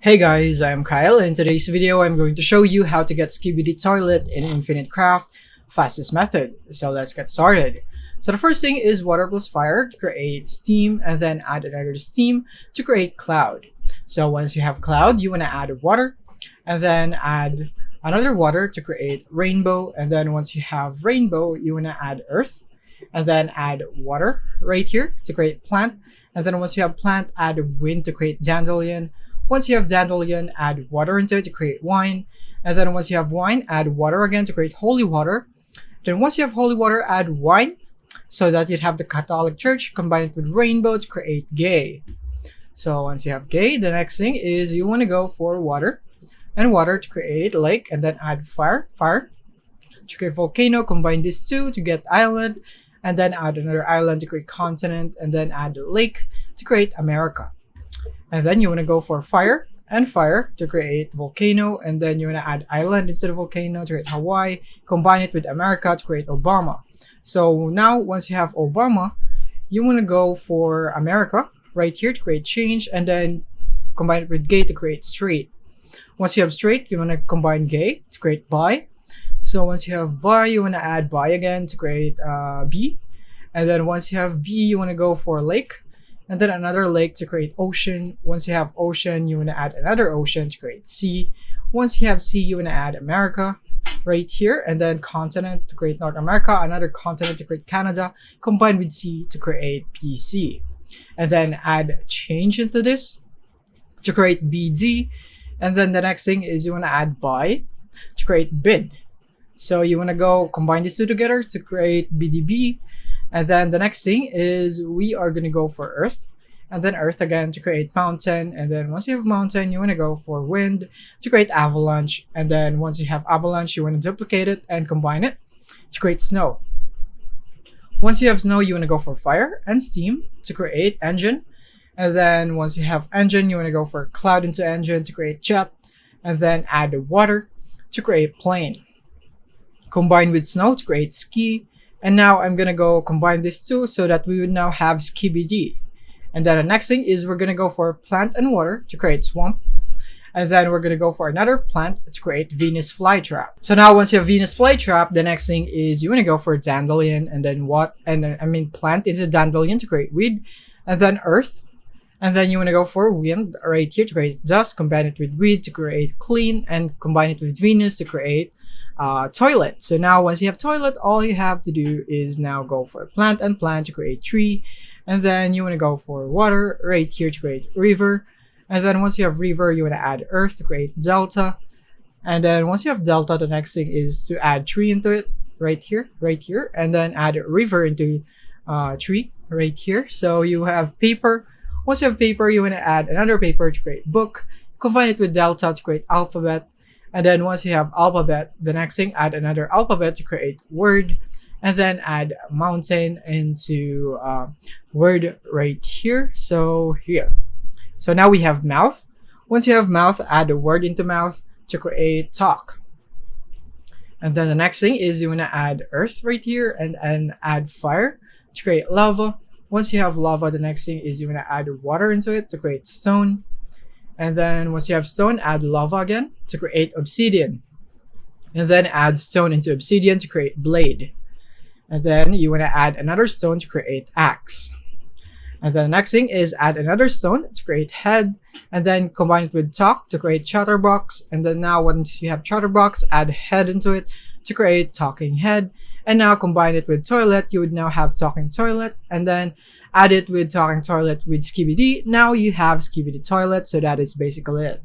Hey guys, I'm Kyle. In today's video, I'm going to show you how to get Skibidi toilet in Infinite Craft fastest method. So let's get started. So the first thing is water plus fire to create steam, and then add another steam to create cloud. So once you have cloud, you want to add water, and then add another water to create rainbow. And then once you have rainbow, you want to add earth, and then add water right here to create plant. And then once you have plant, add wind to create dandelion. Once you have dandelion, add water into it to create wine. And then once you have wine, add water again to create holy water. Then once you have holy water, add wine so that you'd have the Catholic Church. Combine it with rainbow to create gay. So once you have gay, the next thing is you want to go for water. And water to create lake, and then add fire. Fire to create volcano. Combine these two to get island. And then add another island to create continent. And then add lake to create America. And then you want to go for fire and fire to create volcano. And then you want to add island instead of volcano to create Hawaii. Combine it with America to create Obama. So now once you have Obama, you want to go for America right here to create change. And then combine it with gay to create straight. Once you have straight, you want to combine gay to create bi. So once you have bi, you want to add bi again to create B. And then once you have B, you want to go for lake. And then another lake to create ocean. Once you have ocean, you want to add another ocean to create sea. Once you have sea, you want to add America right here. And then continent to create North America. Another continent to create Canada. Combined with sea to create PC. And then add change into this to create BD. And then the next thing is you want to add buy to create bid. So you want to go combine these two together to create BDB. And then the next thing is we are going to go for earth, and then earth again to create mountain. And then once you have mountain, you want to go for wind to create avalanche. And then once you have avalanche, you want to duplicate it and combine it to create snow. Once you have snow, you want to go for fire and steam to create engine. And then once you have engine, you want to go for cloud into engine to create jet. And then add water to create plane. Combine with snow to create ski. And now I'm going to go combine these two so that we would now have Skibidi. And then the next thing is we're going to go for plant and water to create swamp. And then we're going to go for another plant to create Venus flytrap. So now once you have Venus flytrap, the next thing is you want to go for dandelion, and then plant into dandelion to create weed. And then earth. And then you want to go for wind right here to create dust. Combine it with weed to create clean. And combine it with Venus to create toilet. So now once you have toilet, all you have to do is now go for plant and plant to create tree. And then you want to go for water right here to create river. And then once you have river, you want to add earth to create delta. And then once you have delta, the next thing is to add tree into it right here. And then add river into tree right here. So you have paper. Once you have paper, you want to add another paper to create book. Combine it with delta to create alphabet. And then once you have alphabet, the next thing, add another alphabet to create word. And then add mountain into word right here. So here. So now we have mouth. Once you have mouth, add a word into mouth to create talk. And then the next thing is you want to add earth right here, and add fire to create lava. Once you have lava, the next thing is you want to add water into it to create stone. And then once you have stone, add lava again to create obsidian. And then add stone into obsidian to create blade. And then you want to add another stone to create axe. And then the next thing is add another stone to create head. And then combine it with talk to create chatterbox. And then now once you have chatterbox, add head into it to create talking head. And now combine it with toilet, you would now have talking toilet. And then add it with talking toilet with Skibidi. Now you have Skibidi toilet. So that is basically it.